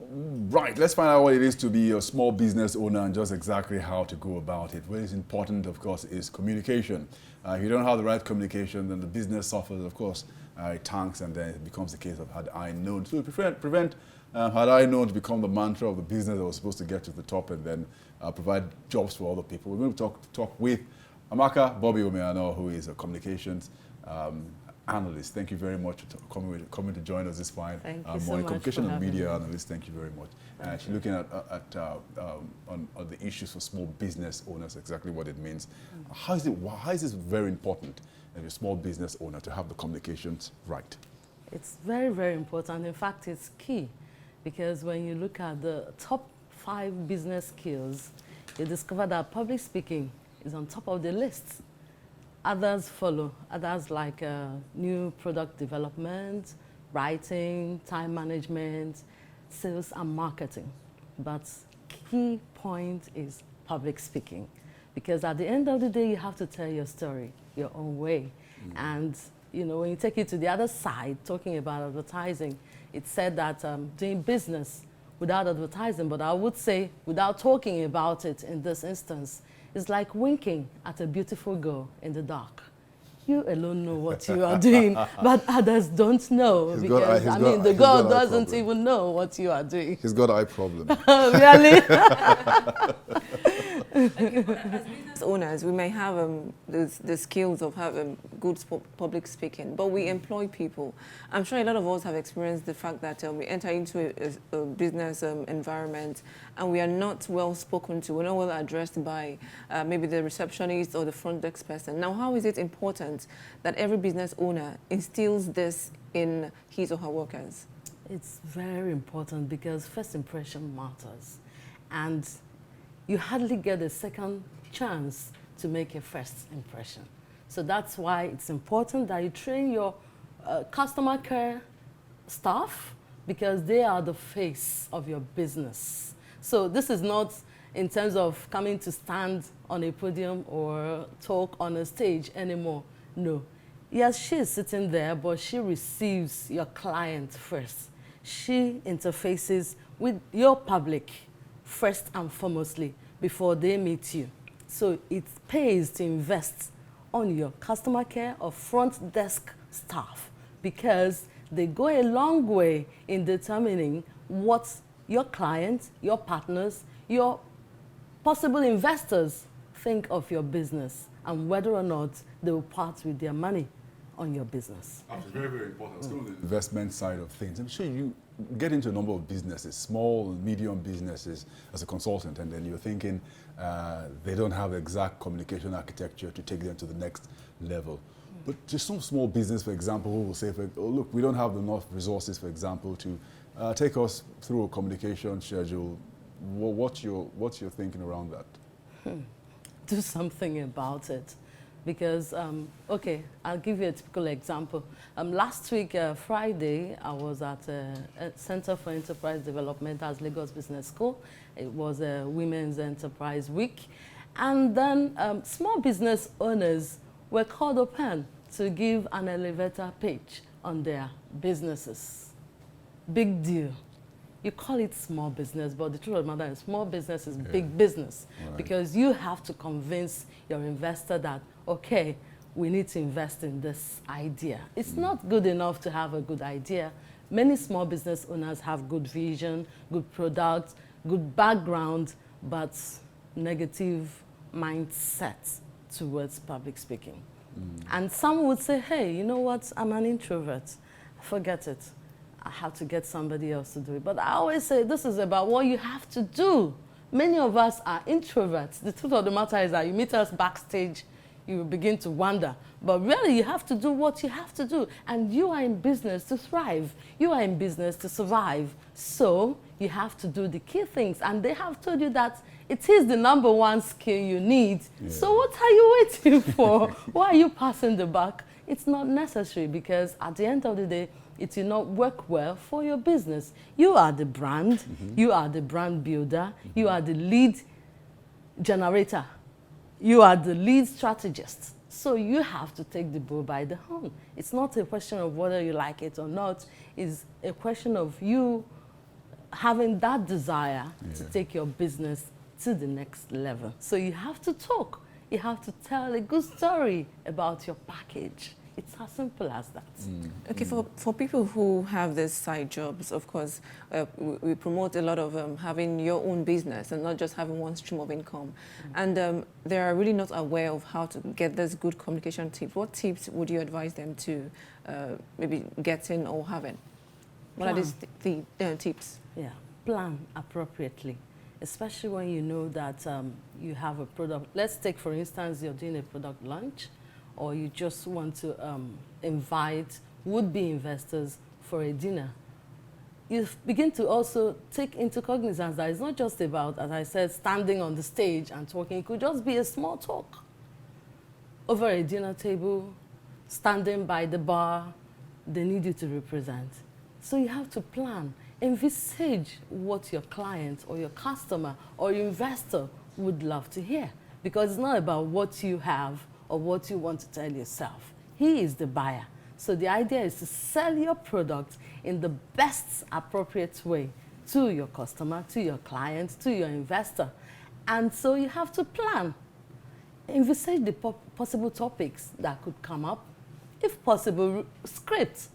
Right, let's find out what it is to be a small business owner and just exactly how to go about it. What is important, of course, is communication. If you don't have the right communication, then the business suffers, of course. It tanks, and then it becomes the case of had I known. So to prevent had I known to become the mantra of the business that was supposed to get to the top and then provide jobs for other people. We're going to talk with Amaka Bobby-Umeano, who is a communications analyst. Thank you very much for coming to join us this fine Thank you so morning. much Communication for and media having me. analyst. Thank you very much. She's looking at on the issues for small business owners, exactly what it means. How is this very important as a small business owner to have the communications right? It's very, very important. In fact, it's key because when you look at the top 5 business skills, you discover that public speaking is on top of the list. Others follow. Others like new product development, writing, time management, sales and marketing. But key point is public speaking. Because at the end of the day, you have to tell your story your own way. And you know, when you take it to the other side, talking about advertising, it's said that doing business without advertising, but I would say without talking about it in this instance, is like winking at a beautiful girl in the dark. You alone know what you are doing, but others don't know because, the girl doesn't even know what you are doing. He's got eye problem. Really? As business owners, we may have the skills of having good public speaking, but we employ people. I'm sure a lot of us have experienced the fact that we enter into a business environment and we are not well spoken to, we're not well addressed by maybe the receptionist or the front desk person. Now, how is it important that every business owner instills this in his or her workers? It's very important because first impression matters. And you hardly get a second chance to make a first impression. So that's why it's important that you train your customer care staff because they are the face of your business. So this is not in terms of coming to stand on a podium or talk on a stage anymore. No. Yes, she is sitting there, but she receives your client first. She interfaces with your public first and foremostly before they meet you. So it pays to invest on your customer care or front desk staff because they go a long way in determining what your clients, your partners, your possible investors think of your business and whether or not they will part with their money on your business. Absolutely, very, very important. Let's go to the investment side of things. I'm sure you get into a number of businesses, small and medium businesses as a consultant, and then you're thinking they don't have the exact communication architecture to take them to the next level. But just some small business, for example, who will say, oh, look, we don't have enough resources, for example, to take us through a communication schedule. What's your thinking around that? Do something about it. Because, okay, I'll give you a typical example. Last week, Friday, I was at a Center for Enterprise Development at Lagos Business School. It was a Women's Enterprise Week. And then small business owners were called upon to give an elevator pitch on their businesses. Big deal. You call it small business, but the truth of the matter is small business is big business. Right. Because you have to convince your investor that, okay, we need to invest in this idea. It's not good enough to have a good idea. Many small business owners have good vision, good product, good background, but negative mindset towards public speaking. And some would say, hey, you know what, I'm an introvert. Forget it. I have to get somebody else to do it. But I always say this is about what you have to do. Many of us are introverts. The truth of the matter is that you meet us backstage, you begin to wonder. But really, you have to do what you have to do. And you are in business to thrive. You are in business to survive. So you have to do the key things. And they have told you that it is the #1 skill you need. Yeah. So what are you waiting for? Why are you passing the buck? It's not necessary because at the end of the day, it will not work well for your business. You are the brand, you are the brand builder, you are the lead generator, you are the lead strategist. So you have to take the bull by the horn. It's not a question of whether you like it or not, it's a question of you having that desire to take your business to the next level. So you have to talk. You have to tell a good story about your package. It's as simple as that. Okay, for people who have these side jobs, of course, we promote a lot of having your own business and not just having one stream of income. And they are really not aware of how to get this good communication tips. What tips would you advise them to maybe getting or having? What are these tips? Yeah, plan appropriately, especially when you know that you have a product. Let's take, for instance, you're doing a product launch, or you just want to invite would-be investors for a dinner. You begin to also take into cognizance that it's not just about, as I said, standing on the stage and talking. It could just be a small talk over a dinner table, standing by the bar. They need you to represent. So you have to plan, envisage what your client or your customer or your investor would love to hear. Because it's not about what you have or what you want to tell yourself. He is the buyer. So the idea is to sell your product in the best appropriate way to your customer, to your client, to your investor. And so you have to plan. Envisage the possible topics that could come up. If possible, script.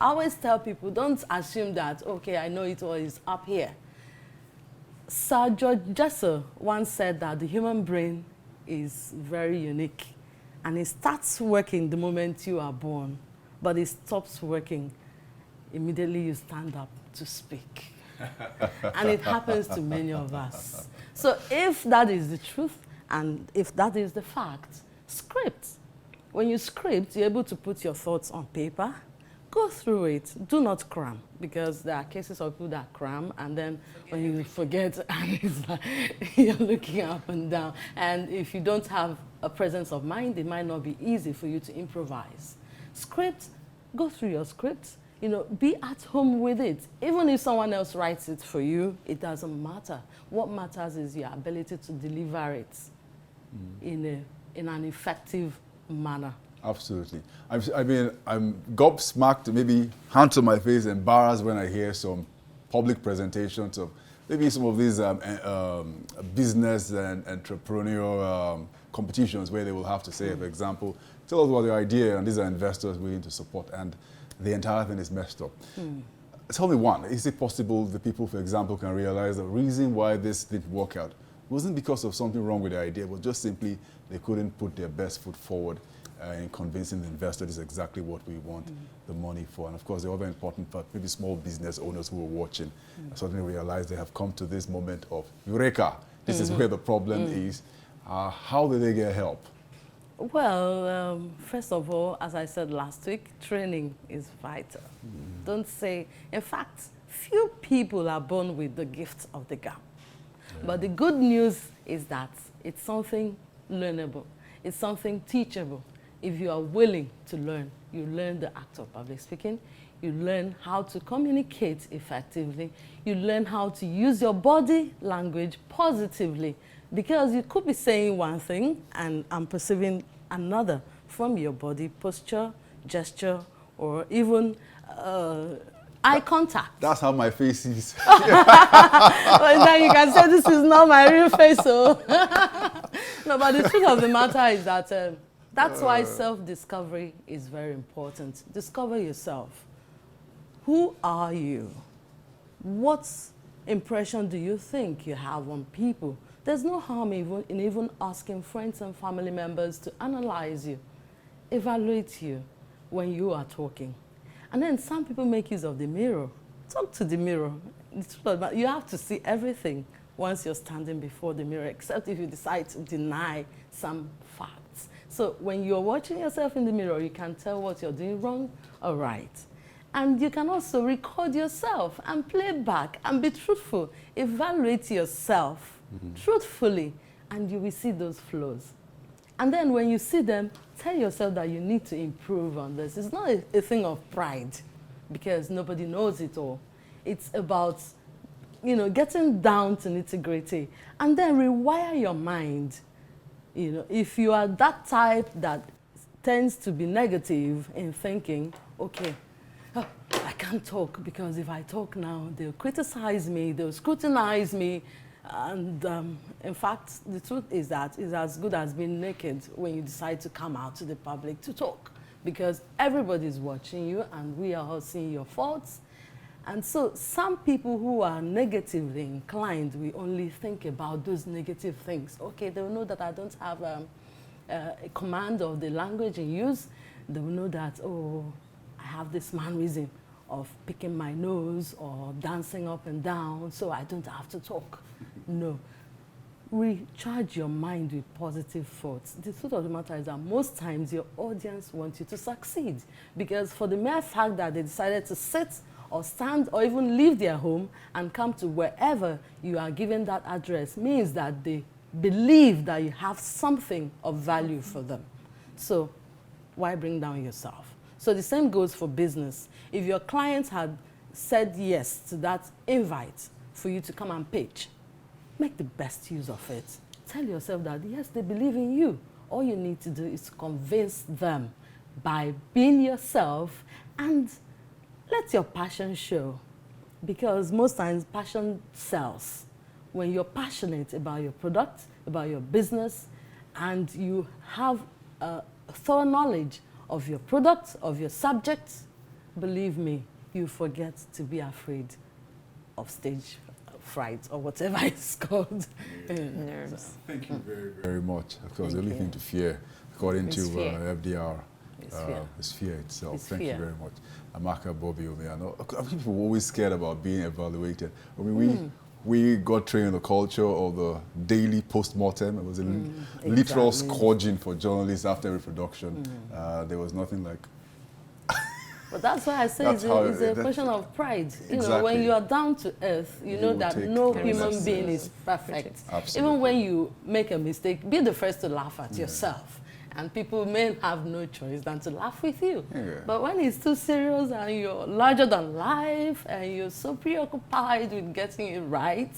I always tell people, don't assume that, okay, I know it all is up here. Sir George Jesser once said that the human brain is very unique. And it starts working the moment you are born, but it stops working immediately you stand up to speak. And it happens to many of us. So if that is the truth, and if that is the fact, script. When you script, you're able to put your thoughts on paper, go through it, do not cram, because there are cases of people that cram, and then when you forget, and it's like you're looking up and down. And if you don't have a presence of mind, it might not be easy for you to improvise. Script, go through your script, you know, be at home with it. Even if someone else writes it for you, it doesn't matter. What matters is your ability to deliver it in an effective manner. Absolutely. I mean, I'm gobsmacked, maybe hand to my face, embarrassed when I hear some public presentations of maybe some of these business and entrepreneurial competitions where they will have to say, for example, tell us about your idea, and these are investors willing to support, and the entire thing is messed up. Tell me one, is it possible the people, for example, can realize the reason why this didn't work out wasn't because of something wrong with the idea, but just simply they couldn't put their best foot forward in convincing the investor this is exactly what we want the money for. And of course, the other important part, maybe small business owners who are watching suddenly realize they have come to this moment of Eureka. This is where the problem is. How do they get help? Well, first of all, as I said last week, training is vital. Don't say, in fact, few people are born with the gift of the gap. But the good news is that it's something learnable. It's something teachable. If you are willing to learn, you learn the act of public speaking, you learn how to communicate effectively, you learn how to use your body language positively, because you could be saying one thing and I'm perceiving another from your body posture, gesture, or even eye contact. That's how my face is. Well, then you can say this is not my real face. So. No, but the truth of the matter is that that's why self-discovery is very important. Discover yourself. Who are you? What impression do you think you have on people? There's no harm in even asking friends and family members to analyze you, evaluate you when you are talking. And then some people make use of the mirror. Talk to the mirror. You have to see everything once you're standing before the mirror, except if you decide to deny some facts. So when you're watching yourself in the mirror, you can tell what you're doing wrong or right. And you can also record yourself and play back and be truthful. Evaluate yourself truthfully, and you will see those flaws. And then when you see them, tell yourself that you need to improve on this. It's not a thing of pride, because nobody knows it all. It's about, you know, getting down to nitty-gritty, and then rewire your mind. You know, if you are that type that tends to be negative in thinking, okay, oh, I can't can't talk because if I talk now, they'll criticize me, they'll scrutinize me. And in fact, the truth is that it's as good as being naked when you decide to come out to the public to talk, because everybody's watching you and we are all seeing your faults. And so some people who are negatively inclined, we only think about those negative things. Okay, they will know that I don't have a command of the language in use. They will know that, oh, I have this mannerism of picking my nose or dancing up and down, so I don't have to talk. No. Recharge your mind with positive thoughts. The truth of the matter is that most times your audience wants you to succeed, because for the mere fact that they decided to sit or stand or even leave their home and come to wherever you are giving that address means that they believe that you have something of value for them. So why bring down yourself? So the same goes for business. If your clients had said yes to that invite for you to come and pitch, make the best use of it. Tell yourself that, yes, they believe in you. All you need to do is convince them by being yourself and let your passion show. Because most times passion sells. When you're passionate about your product, about your business, and you have a thorough knowledge of your product, of your subject, believe me, you forget to be afraid of stage fright or whatever it's called. Nerves. So, thank you very, very much. Of course, the only thing to fear, according to FDR, is fear itself. Thank you very much. Amaka, Bobby-Umeano. I think people are always scared about being evaluated. I mean, we got trained in the culture of the daily post-mortem. It was a literal scourging for journalists after every production. There was nothing like... But that's why I say it's a question of pride. You know, when you are down to earth, you know that no human being is perfect. Absolutely. Even when you make a mistake, be the first to laugh at yourself. And people may have no choice than to laugh with you. But when it's too serious and you're larger than life and you're so preoccupied with getting it right,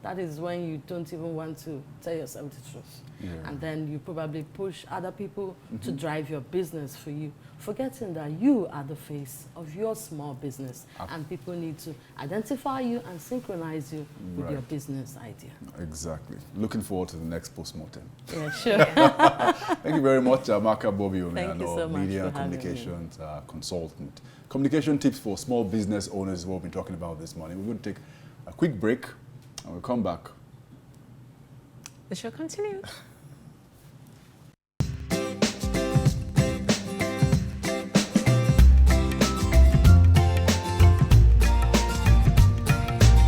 that is when you don't even want to tell yourself the truth. And then you probably push other people to drive your business for you, forgetting that you are the face of your small business and people need to identify you and synchronize you with your business idea. Exactly. Looking forward to the next postmortem. Yeah, sure. Thank you very much, Amaka Bobby-Umeano, so media and communications consultant. Communication tips for small business owners is what we've been talking about this morning. We're going to take a quick break and we'll come back. The show continues.